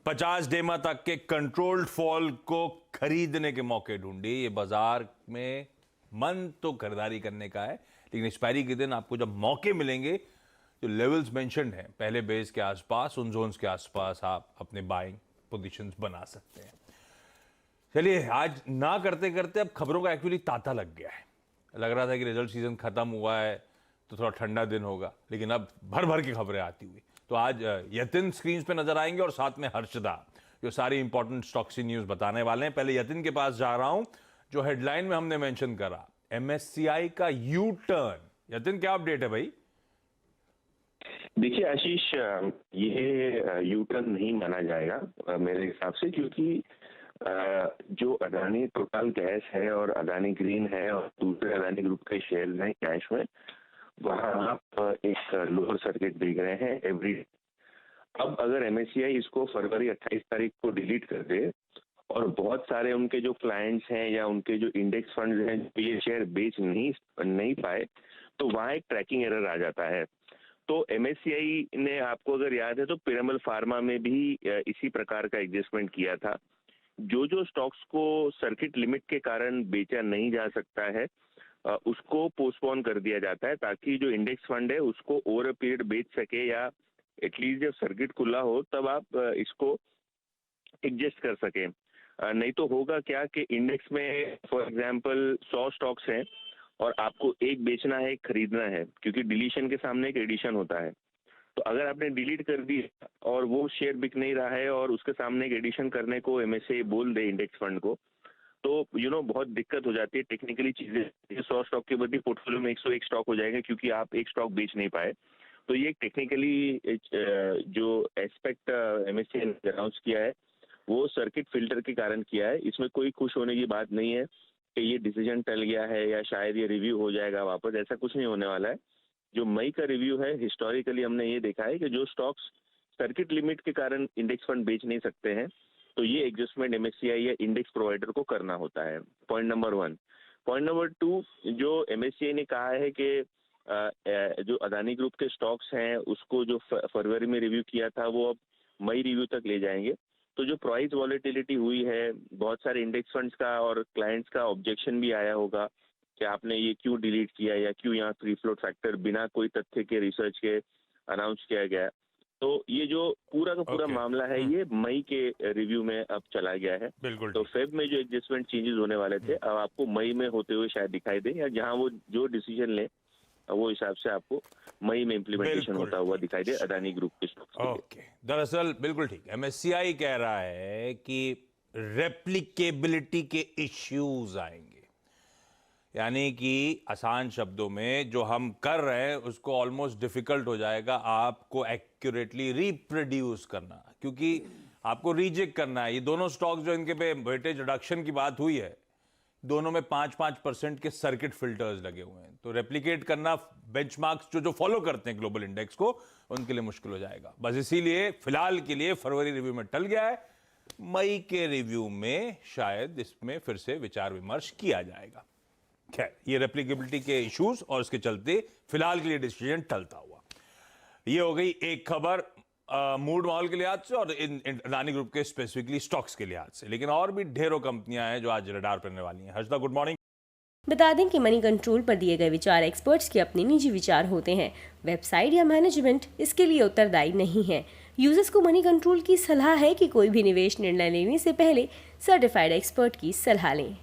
50 डेमा तक के कंट्रोल्ड फॉल को खरीदने के मौके ढूंढिए। ये बाजार में मन तो खरीदारी करने का है, लेकिन एक्सपायरी के दिन आपको जब मौके मिलेंगे, जो लेवल्स मेंशन्ड हैं पहले बेस के आसपास, उन जोन्स के आसपास आप अपने बाइंग पोजीशंस बना सकते हैं। चलिए, आज ना करते करते अब खबरों का एक्चुअली तांता लग गया है। लग रहा था कि रिजल्ट सीजन खत्म हुआ है तो थोड़ा ठंडा दिन होगा, लेकिन अब भर भर की खबरें आती हुई। तो आज यतिन स्क्रीन पे नजर आएंगे और साथ में हर्षदा, जो सारी इंपॉर्टेंट स्टॉक्स न्यूज बताने वाले हैं। पहले यतिन के पास जा रहा हूं, जो हेडलाइन में हमने मेंशन करा, एमएससीआई का यू टर्न। यतिन, क्या अपडेट है भाई? देखिए आशीष, ये यू टर्न नहीं माना जाएगा मेरे हिसाब से, क्योंकि जो अदानी टोटल गैस है और अदानी ग्रीन है और दूसरे अदानी ग्रुप के शेयर हैं कैश में, वहां आप एक लोअर सर्किट देख रहे हैं एवरी। अब अगर एमएससीआई इसको फरवरी 28 तारीख को डिलीट कर दे और बहुत सारे उनके जो क्लाइंट्स हैं या उनके जो इंडेक्स फंड्स हैं ये शेयर बेच नहीं पाए, तो वहां एक ट्रैकिंग एरर आ जाता है। तो एमएससीआई ने, आपको अगर याद है, तो पिरामल फार्मा में भी इसी प्रकार का एडजस्टमेंट किया था। जो स्टॉक्स को सर्किट लिमिट के कारण बेचा नहीं जा सकता है उसको पोस्टपोन कर दिया जाता है, ताकि जो इंडेक्स फंड है उसको ओवर अ पीरियड बेच सके, या एटलीस्ट जब सर्किट खुला हो तब आप इसको एडजस्ट कर सके। नहीं तो होगा क्या कि इंडेक्स में फॉर एग्जांपल 100 स्टॉक्स हैं और आपको एक बेचना है, एक खरीदना है, क्योंकि डिलीशन के सामने एक एडिशन होता है। तो अगर आपने डिलीट कर दी और वो शेयर बिक नहीं रहा है और उसके सामने एक एडिशन करने को एमएससीआई बोल दे इंडेक्स फंड को, तो बहुत दिक्कत हो जाती है टेक्निकली चीजें। 100 स्टॉक के बदले पोर्टफोलियो में 101 स्टॉक हो जाएंगे, क्योंकि आप एक स्टॉक बेच नहीं पाए। तो ये टेक्निकली जो एस्पेक्ट एमएससीआई ने अनाउंस किया है वो सर्किट फिल्टर के कारण किया है। इसमें कोई खुश होने की बात नहीं है कि ये डिसीजन टल गया है या शायद ये रिव्यू हो जाएगा वापस, ऐसा कुछ नहीं होने वाला है। जो मई का रिव्यू है, हिस्टोरिकली हमने ये देखा है कि जो स्टॉक्स सर्किट लिमिट के कारण इंडेक्स फंड बेच नहीं सकते हैं, तो ये एडजस्टमेंट एमएससीआई या इंडेक्स प्रोवाइडर को करना होता है। Point number 1। पॉइंट नंबर 2, जो एमएससीआई ने कहा है कि जो अदानी ग्रुप के स्टॉक्स हैं उसको जो फरवरी में रिव्यू किया था वो अब मई रिव्यू तक ले जाएंगे। तो जो प्राइस वॉलेटिलिटी हुई है, बहुत सारे इंडेक्स फंड्स का और क्लाइंट्स का ऑब्जेक्शन भी आया होगा कि आपने ये क्यों डिलीट किया या क्यों यहाँ फ्री फ्लोट फैक्टर बिना कोई तथ्य के, रिसर्च के अनाउंस किया गया। तो ये जो पूरा का पूरा मामला है ये मई के रिव्यू में अब चला गया है। बिल्कुल। तो फेब में जो एडजस्टमेंट चेंजेस होने वाले थे अब आपको मई में होते हुए शायद दिखाई दे, या जहां वो जो डिसीजन ले वो हिसाब से आपको मई में इम्प्लीमेंटेशन होता हुआ दिखाई दे अदानी ग्रुप के स्टॉक्स के। ओके, दरअसल बिल्कुल ठीक, एमएससीआई कह रहा है कि रेप्लिकेबिलिटी के इश्यूज आएंगे, यानी कि आसान शब्दों में जो हम कर रहे हैं उसको ऑलमोस्ट डिफिकल्ट हो जाएगा आपको एक्यूरेटली रिप्रोड्यूस करना, क्योंकि आपको रिजेक्ट करना है। ये दोनों स्टॉक्स जो इनके पे वेटेज रिडक्शन की बात हुई है, दोनों में 5-5% के सर्किट फिल्टर्स लगे हुए हैं। तो रेप्लिकेट करना बेंचमार्क्स जो फॉलो करते हैं ग्लोबल इंडेक्स को, उनके लिए मुश्किल हो जाएगा। बस इसीलिए फिलहाल के लिए फरवरी रिव्यू में टल गया है। मई के रिव्यू में शायद इसमें फिर से विचार विमर्श किया जाएगा। खैर, ये रेप्लिकेबिलिटी के इश्यूज और उसके चलते फिलहाल के लिए डिसीजन टलता हुआ। ये हो गई एक खबर मूड माहौल के लिहाज से और अदानी ग्रुप के स्पेसिफिकली स्टॉक्स के लिहाज से, लेकिन और भी ढेरों कंपनियां हैं जो आज रडार पर रहने वाली हैं। Harshada, good morning. बता दें कि मनी कंट्रोल पर दिए गए विचार एक्सपर्ट्स के अपने निजी विचार होते हैं। वेबसाइट या मैनेजमेंट इसके लिए उत्तरदायी नहीं है। यूजर्स को मनी कंट्रोल की सलाह है कि कोई भी निवेश निर्णय लेने से पहले सर्टिफाइड एक्सपर्ट की सलाह लें।